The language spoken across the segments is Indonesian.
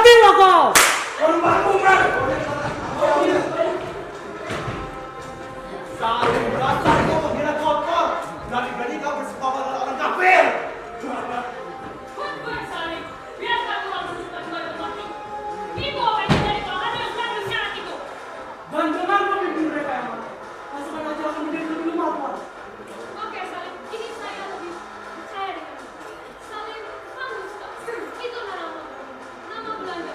Matilah kau! Saling berasal kau menghina kotor. Berani-berani kau bersekongkol dengan orang kafir. Kufur Salim, biarkan Tuhan bersuka juga termasuk. Ibu akan menjadi bahan yang sangat menyarat itu. Dan jangan memimpin mereka yang mana. Pasukan aja akan menjadi lebih lemah, Tuan. Oke Salim, ini saya lebih percaya denganmu. Salim, kamu suka. Itu nama belanja.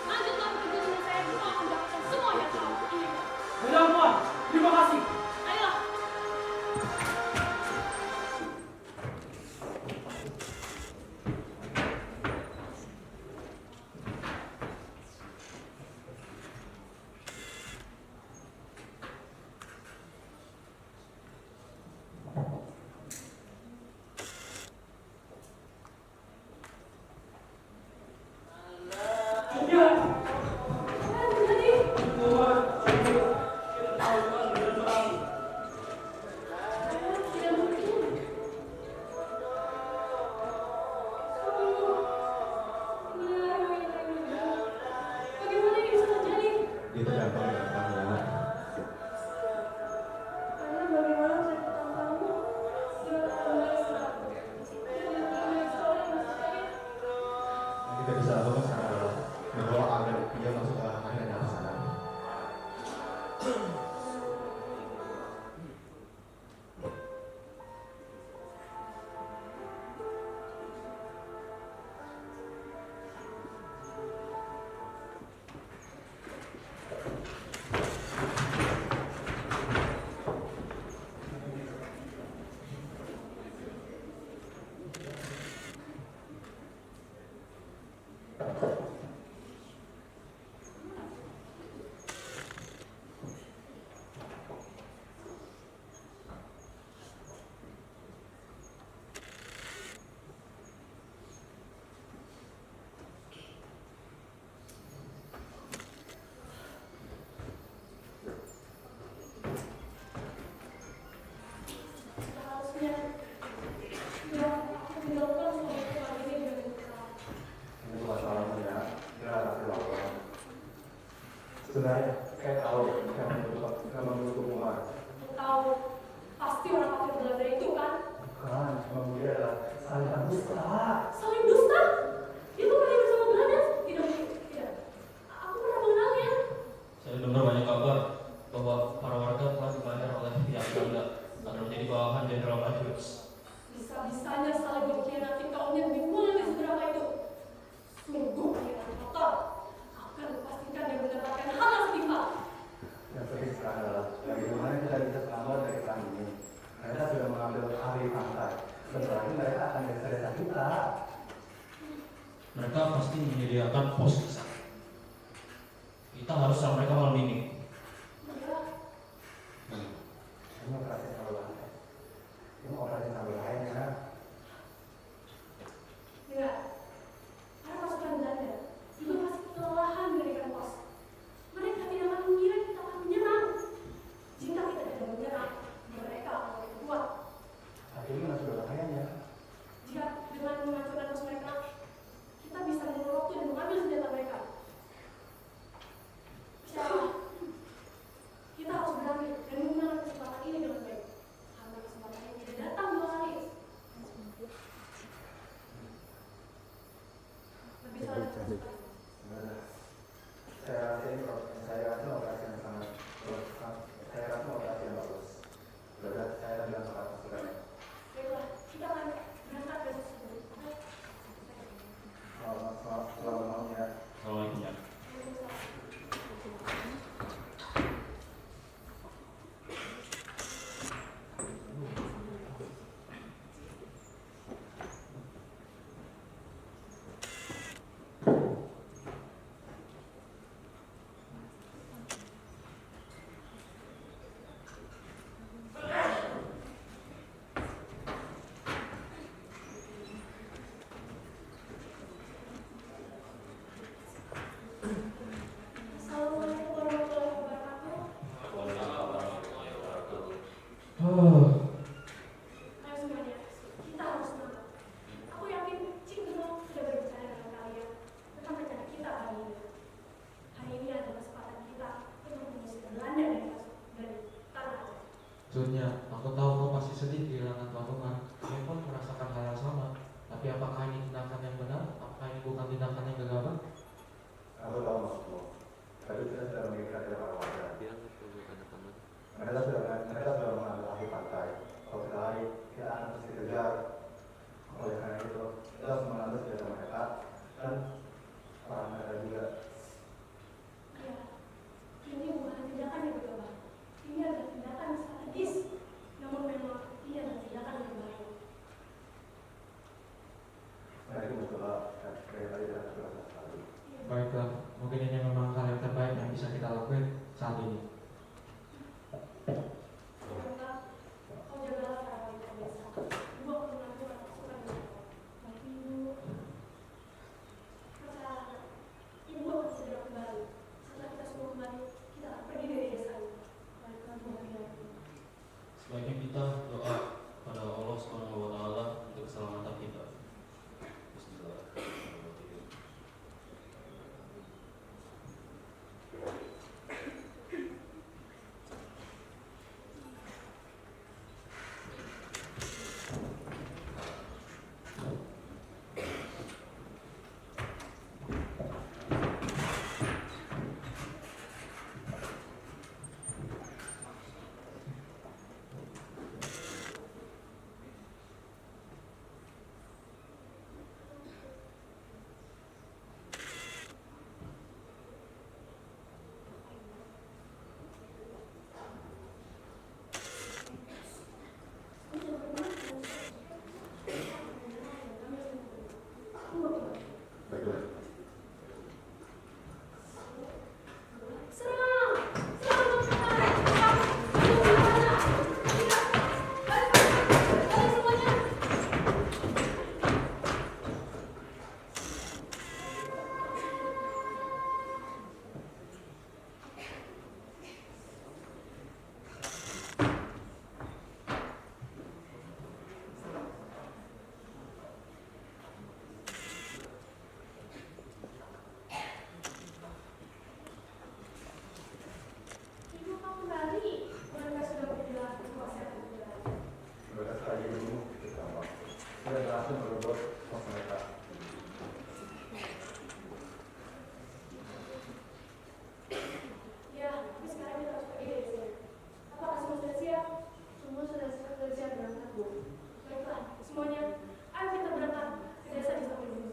Lanjutlah bekerja dengan saya, kita akan mendapatkan semua yang kau inginkan. Baiklah, Tuan. Terima kasih. Ayolah. Bagaimana ini bisa terjadi? Itu gampang ya. Karena bagaimana saya ketemu kamu? Kita bisa lakukan sekarang adalah membawa agar dia masuk ke akhirnya sana. Sebenarnya kayak tahu kamu butuh uang. Tahu, pasti orang kafir Belanda itu kan? Bukan, cuma dia adalah saling dusta. Saling dusta? Itu pernah bersama Belanda? Tidak. Aku pernah mengenalnya. Saya dengar banyak kabar bahwa para warga telah dibayar oleh pihak Belanda agar menjadi bawahan Jenderal Majelis. Bisa-bisanya saling berkhianati kaumnya lebih mulia dari seberapa itu. Sungguh pengkhianatan kotor. Akan dipastikan dia mendapatkan hal yang setimpal. Yang penting sekarang adalah bagaimana kita bisa selamat dari perang ini. Mereka sudah mengambil alih pantai. Sebentar lagi mereka akan desa-desa kita. Mereka pasti menyediakan pos di sana. Kita harus serang mereka malam ini. Iya. Ini operasi terlalu bahaya. Ini operasi terlalu bahaya ya. Iya. Para pasukan Belanda juga pasti kelelahan mendirikan pos. Mereka tidak akan mengira kita akan menyerang. Jika kita tidak menyerang, mereka akan lebih kuat. Tapi ini masih berbahayanya. Jika dengan menghancurkan pos mereka, kita bisa mengulur waktu dan mengambil senjata mereka. Siapa? Kita harus berani dan menggunakan kesempatan ini dengan baik. Karena kesempatan ini tidak datang dua kali. Lebih salah sekali. Saya rasa ini operasi yang sangat saya rasa operasi yang bagus. Berarti saya bilang soal pasukannya. Baiklah, kita akan berangkat besok subuh. Oke? Selamat malam ya. Assalamualaikum ya. Assalamualaikum warahmatullahi wabarakatuh. Ayo semuanya, kita harus semangat. Aku yakin Cik Geno sudah berbicara dengan kalian tentang rencana kita kan? Junior, aku tahu kau pasti sedih kehilangan tontonan. Kami pun merasakan hal yang sama. Tapi apakah ini tindakan yang benar? Apakah ini bukan tindakan yang gegabah? Aku tahu maksudmu. Tadi kita sudah mengikat para warga. Mereka sudah mengambil alih pantai. Kalau kita lari, kita akan pasti dikejar. Oleh karena itu, kita harus mengambil senjata mereka dan para mereka juga. Ya, ini bukan tindakan yang gegabah. Ini adalah tindakan yang strategis. Namun memang ini adalah tindakan yang berbahaya. Mereka itu mencoba dan mereka tadi tidak terasa sekali. Baiklah, mungkin ini memang hal yang terbaik yang bisa kita lakukan saat ini. Kau jagalah para wanita desa. Ibu akan mengatur pasukan mereka. Tapi ibu, percayalah, ibu akan segera kembali. Setelah kita semua kembali, kita akan pergi dari desa ini. Baiklah, Sebaiknya kita doa pada Allah Subhanahu wa Ta'ala untuk keselamatan kita. Bismillahirrahmanirrahim. Baiklah. serang! Serang mereka! Ibu gimana? Balik semuanya! Ibu kau kembali. Mereka sudah berjalan ke kuasa Tuhan. Mereka sekali dulu kita sudah berhasil merebut pos mereka. Ya, tapi sekarang kita harus pergi dari sini. Apakah semua sudah siap? Semua sudah siap berangkat, Bu. Baiklah, semuanya, ayo kita berangkat ke desa di samping ini.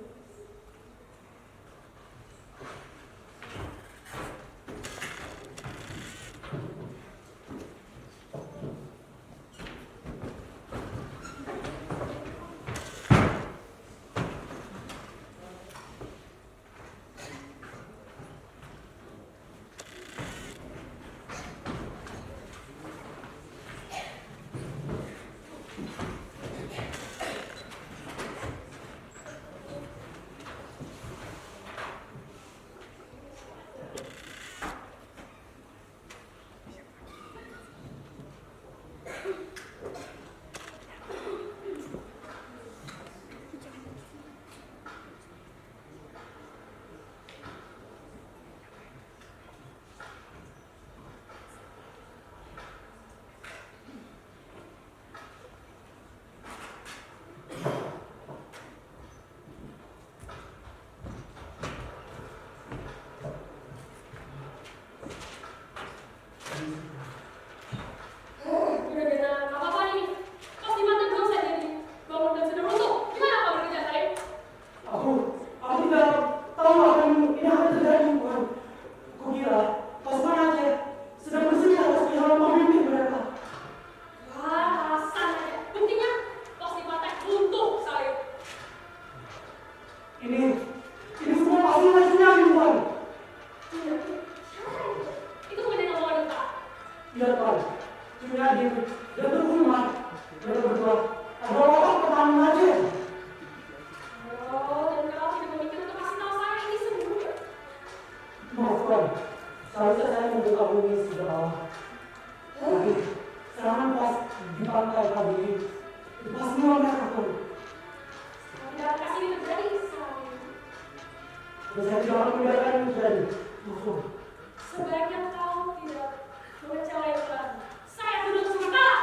Udah benar, apa-apa nih? Pasti mati belum saja nih. Bangun dan sudah runtuh. Gimana kabar kerja saya? Aku tidak tahu akan ini akan terjadi, bukan? Aku kira pasukan Aceh sedang bersedia atas kehilangan pemimpin mereka. Wah, alasan aja. Buktinya, pasti patah runtuh saya. Ini semua pasti majunya, bukan? Iya, siapa itu? Itu bukan yang ngomong wanita. Iya, Tuhan. Jumiadi dan Tuhan, mereka berdua adalah orang pertahanan Aceh. Oh, dan kalau tidak memikir untuk kasih tahu saya ini semua. Maaf, Tuhan. Seharusnya saya membuka bumi sejak awal. Tapi serangan pas di pantai tadi itu pasti mereka, Tuhan. Kalau tidak kasih ini terjadi, saya. Dan saya tidak akan membiarkan ini terjadi. Maaf, Tuhan. Sebaiknya kau tidak mengecewakan. Saya duduk sementara.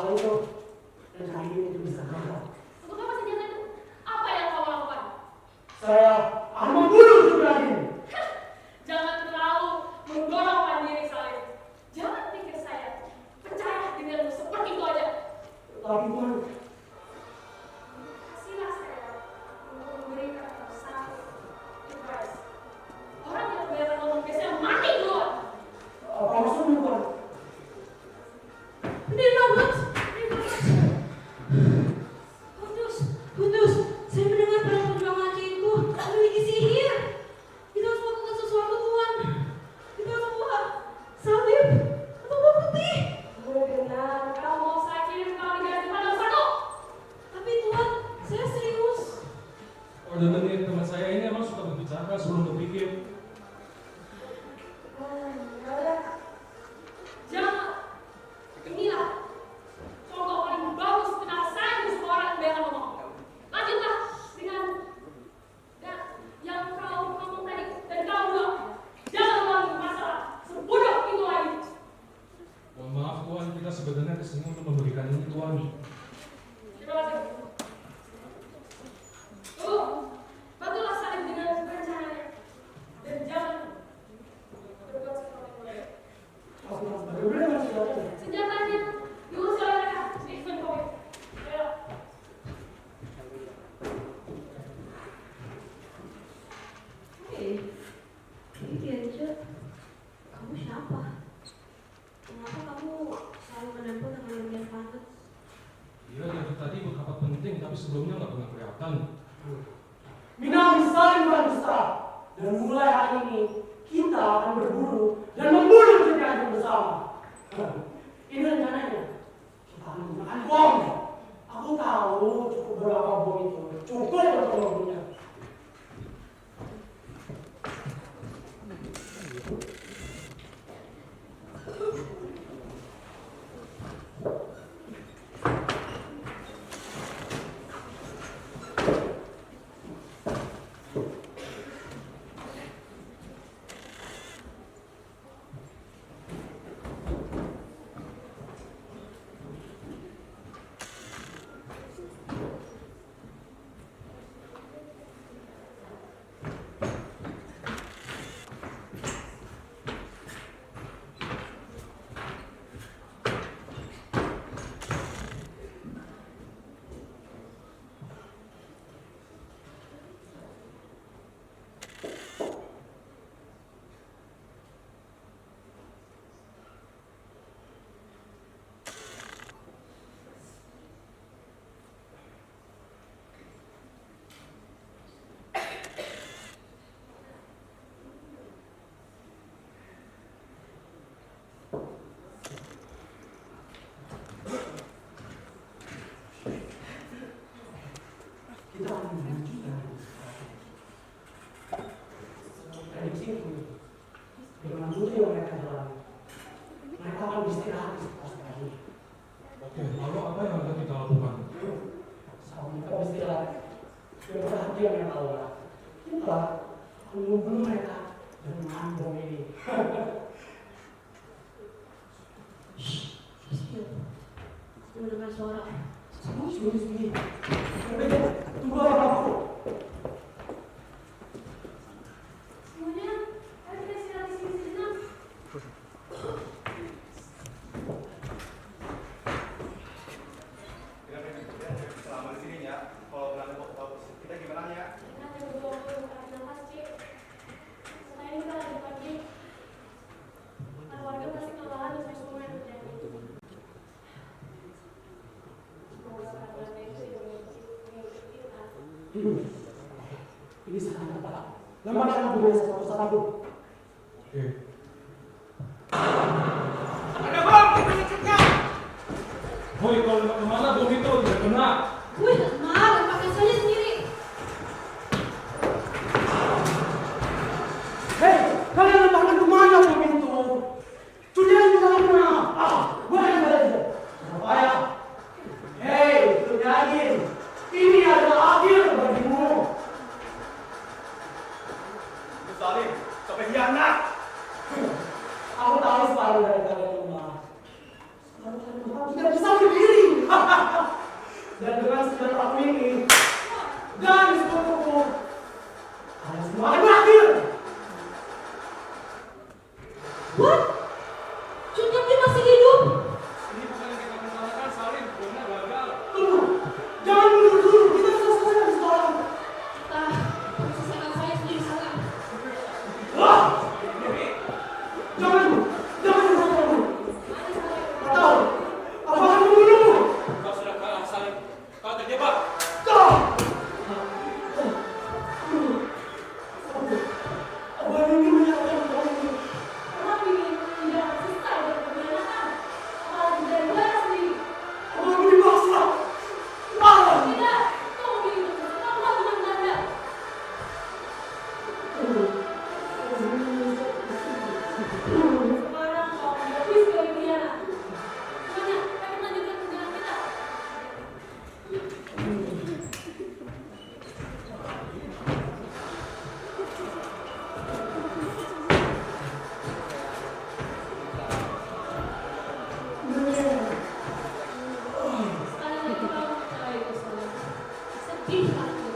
hal itu dan hari ini itu bisa gagal. Untuk apa senjata itu? Apa yang kau lakukan? Saya akan membunuh Juragan. Jangan terlalu menggolongkan diri saya. Jangan pikir saya percaya denganmu seperti itu aja. Tapi Tuhan, Kasihlah saya untuk memberikan satu advice. Orang yang kebanyakan ngomong biasanya mati duluan. apa maksudmu Tuhan? Benar banget. Kudus, saya mendengar para perjuangan itu memiliki sihir. Kita harus melakukan sesuatu Tuhan. Kita harus membuat salib atau buah putih. Benar, kamu mau saya kirim kau diganti pada satu. Tapi Tuhan, saya serius. Oh, dan teman saya ini emang suka berbicara sebelum berpikir. Jangan. Inilah contoh paling bagus kenapa saya itu semua orang kebanyakan ngomong. Lanjutlah dengan yang kau ngomong tadi dan kau bilang jangan ulangi masalah sebodoh itu lagi. Mohon maaf Tuhan, kita sebenarnya kesini untuk memberikan ini Tuhan. Terima kasih. Tuh, bantulah saya dengan rencananya dan jangan berbuat seperti itu. Aku harus benar-benar menjawabnya. Senjatanya diurus oleh mereka. Stephen Covey. Ayo. Hei, Genjo, kamu siapa? Kenapa kamu selalu menempel dengan bagian panas? Iya, dari tadi berkabar penting, tapi sebelumnya nggak pernah kelihatan. Minami saling berdusta. Dan mulai hari ini kita akan berburu dan membunuh Juragan bersama. Ini rencananya. Kita akan menggunakan bom. Aku tahu cukup berapa bom itu. Cukup untuk membunuhnya. Kita akan melanjutkan prediksiku dengan rute yang mereka jalani. Mereka akan beristirahat di sekitar hari. Oke, lalu apa yang akan kita lakukan? Saat mereka beristirahat, berperhatian yang Allah. Kita akan membunuh mereka dan menahan bom ini. Mendengar suara. Kamu sembunyi-sembunyi. Berbeda, tunggu apa-apa. Semuanya, ayo kita istirahat di sini sejenak. Selama di sini ya, kalau berada mau tahu kita gimana ya? Kita ada beberapa tarik nafas, Cik. Setelah ini kita lagi pagi. Warga pasti kewalahan dengan semua yang terjadi. Semoga peraturan itu mengikuti kita. Ini sangat tepat. Lemparkan aku dari satu-satu. Oke. Ada bom di masjidnya. Woi, kalau kemana bom itu udah kena? Wih, maaf, pakai saja sendiri. Hei, kalian lemparkan kemana bom itu? Sudah juga kena. Bukan saja. Supaya. Hei, Juragan. Ini adalah akhir bagimu. Salim, sampai hianat. Aku tahu separuh dari kalian lemah. Separuh kalian lemah tidak bisa berdiri. Dan dengan senjata aku ini dan sekutuku, kalian semua akan berakhir. What? Junjang dia masih hidup? Ini bukan yang kita rencanakan, Salim. Bomnya gagal. Tunggu, jangan mundur dulu. Kita bisa selesai di sekolah. Kita harus selesaikan saya sendiri saja. Wah! Jangan berusaha. Atau aku akan membunuhmu. Kau sudah kalah, Salim. Kau terjebak. Kau! Apa yang ingin menyatakan kau ini? Orang ini tidak selesai dari pengkhianatan. Apalagi dari Lara sendiri. Apa yang dipaksa? Malam! Tidak, kau memilih untuk tetaplah dengan Nanda. Sekarang kau habis dari pengkhianat. Gimana? Akan lanjutkan perjalanan kita. Sekali lagi kau percaya itu Salim. Sedih hatiku.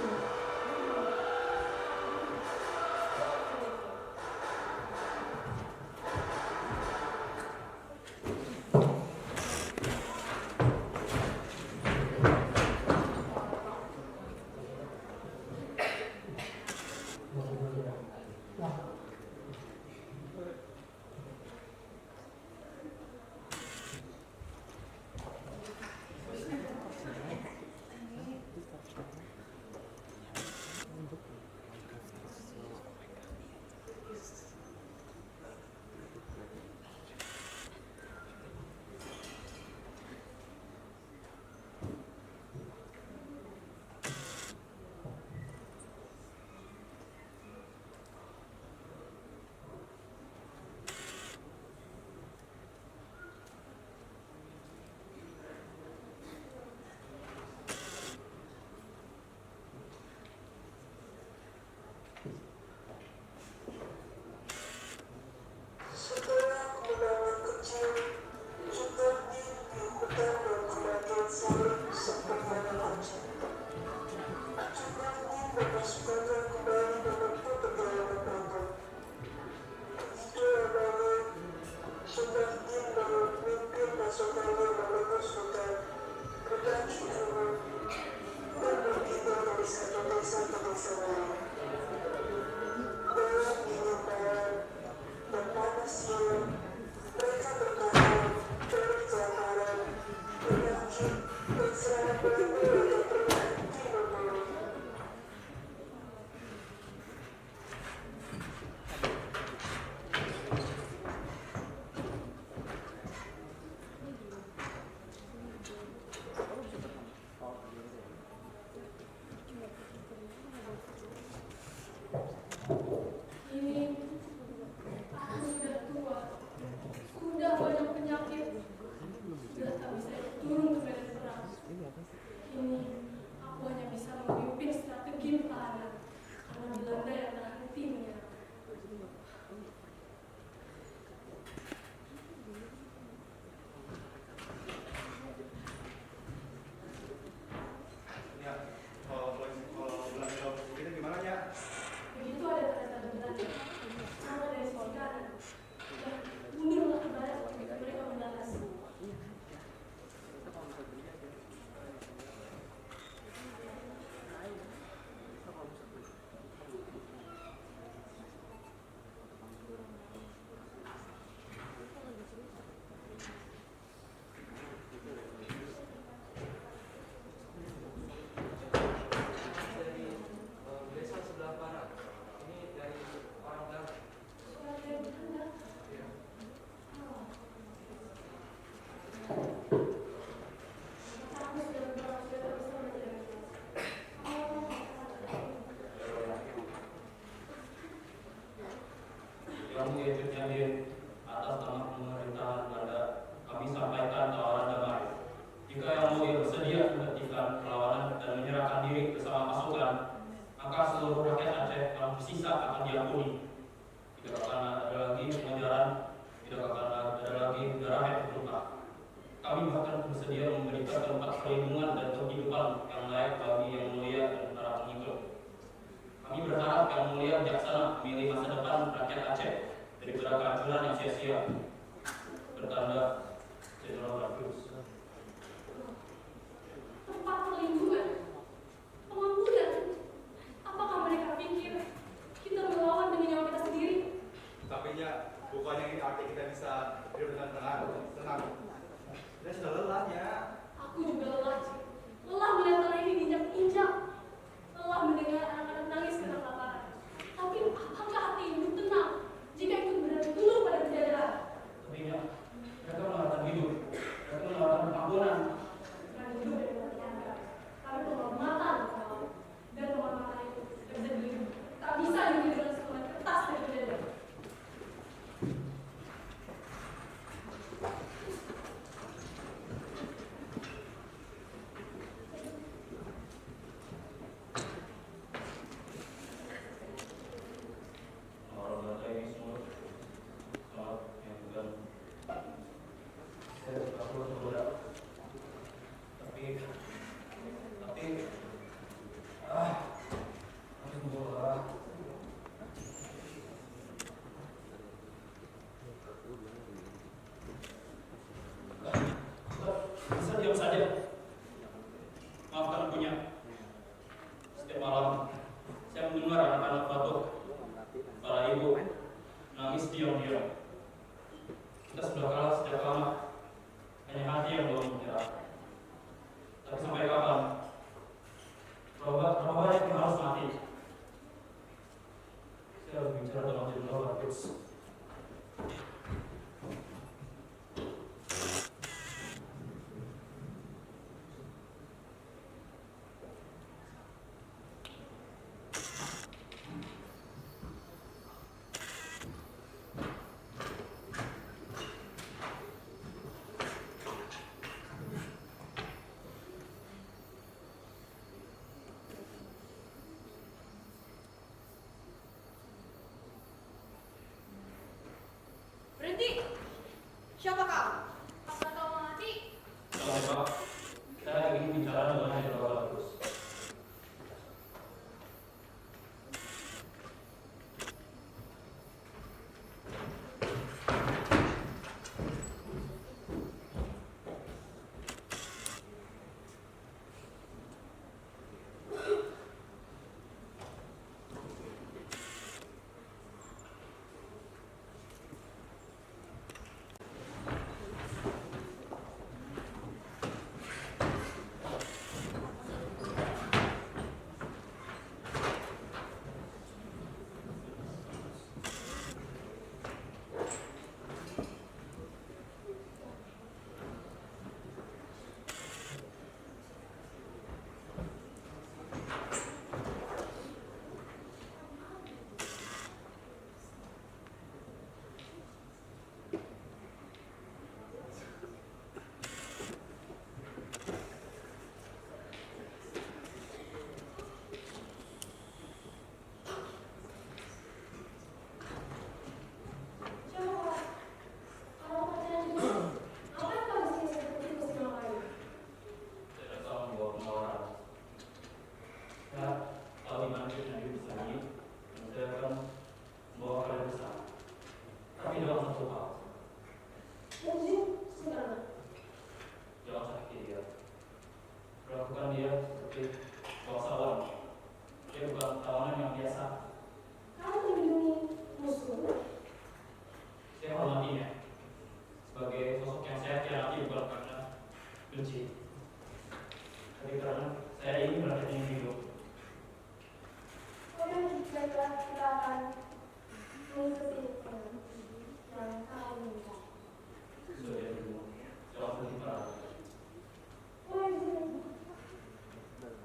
Ini aku sudah tua, sudah banyak penyakit, sudah tak bisa turun ke medan perang. Kini aku hanya bisa memimpin strategi pertahanan karena Belanda yang menahan timnya. Ya, kalau Belanda kita gimana ya? Begitu ada tanda-tanda Belanda, sama dari sisi kanan, dan mundurlah ke barat ketika mereka mendaras. Desa sebelah barat. Ini dari orang Belanda. Surat dari Belanda. Oh. Aku sudah berdoa, sudah tak bisa menjaga. Oh. Ilmu yang terjalin atas nama pemerintahan Belanda, kami sampaikan tawaran damai. Jika yang mulia bersedia menghentikan perlawanan dan menyerahkan diri bersama pasukan, maka seluruh rakyat Aceh yang bersisa akan diampuni. Tidak akan ada lagi pengejaran, tidak akan ada lagi darah yang terluka. Kami bahkan bersedia memberikan tempat perlindungan dan kehidupan yang layak bagi Yang Mulia dan para pengikut. Kami berharap Yang Mulia Bijaksana memilih masa depan rakyat Aceh daripada kehancuran yang sia-sia. Bertanda Jenderal Bagus. Tempat perlindungan, pengampunan. Apakah mereka pikir kita melawan dengan nyawa kita sendiri? Tapi ya, bukannya ini arti kita bisa hidup dengan tenang. Kita sudah lelah ya. Aku juga lelah, Cik. Lelah melihat tanah ini diinjak-injak. Lelah mendengar anak-anak nangis karena kelaparan. Tapi apakah hati ibu tenang jika itu benar tunduk pada penjara? Tapi ya, mereka menawarkan hidup, mereka menawarkan pengampunan. Dan hidup dari penjara. Kami penghormatan dan penghormatan itu tidak bisa dibeli. Tak bisa dibeli dengan sebuah kertas dari penjara. Orang Belanda ini semua sangat yang bukan saya perlu coba tapi harus mencoba. Bisa diam saja, maafkan punya. Setiap malam saya mendengar anak-anak batuk, para ibu nangis diam-diam. Kita sudah kalah sejak lama, hanya hati yang belum menyerah. Tapi sampai kapan? Berapa banyak yang harus mati? Saya harus bicara dengan Jenderal Bagus. Berhenti! Siapa kau? Apa kau mati? Kalau Pak, saya ingin bicara dengan Jenderal Bagus.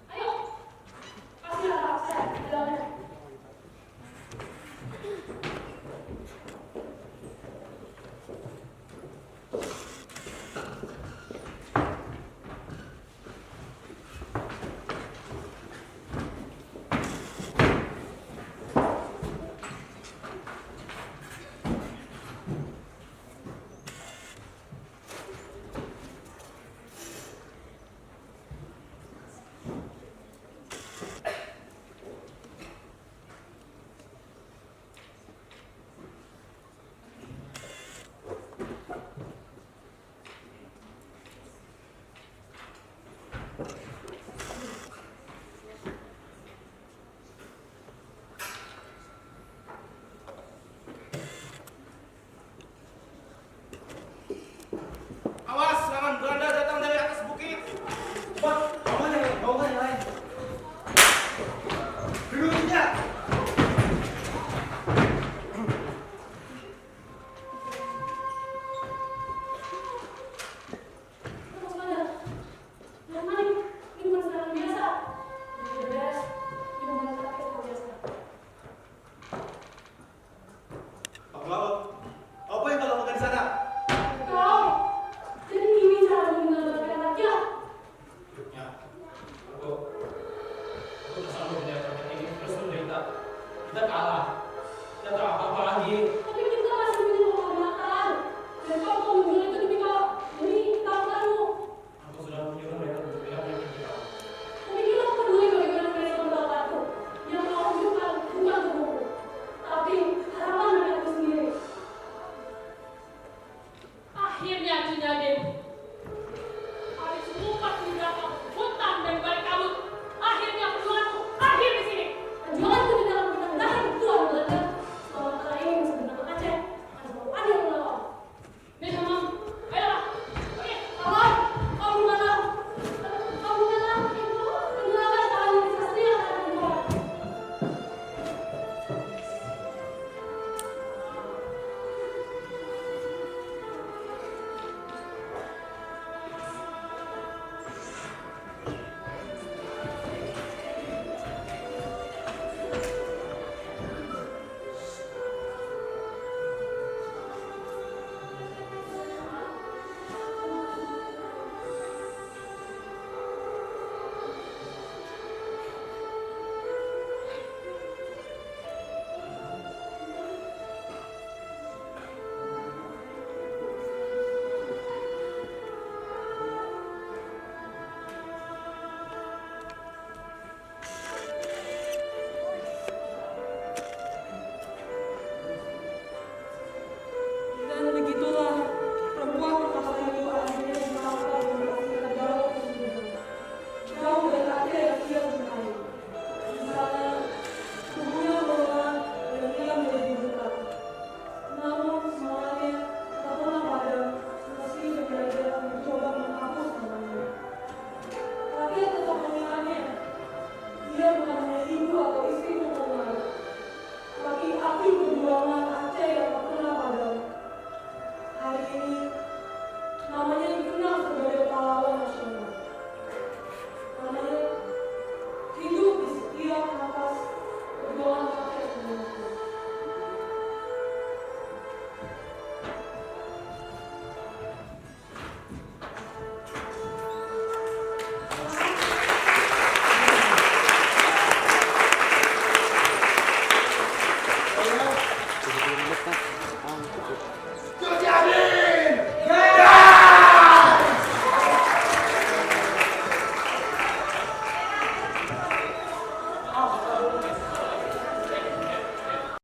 Ayo, kasihlah saya kita kalah. Kita terapkan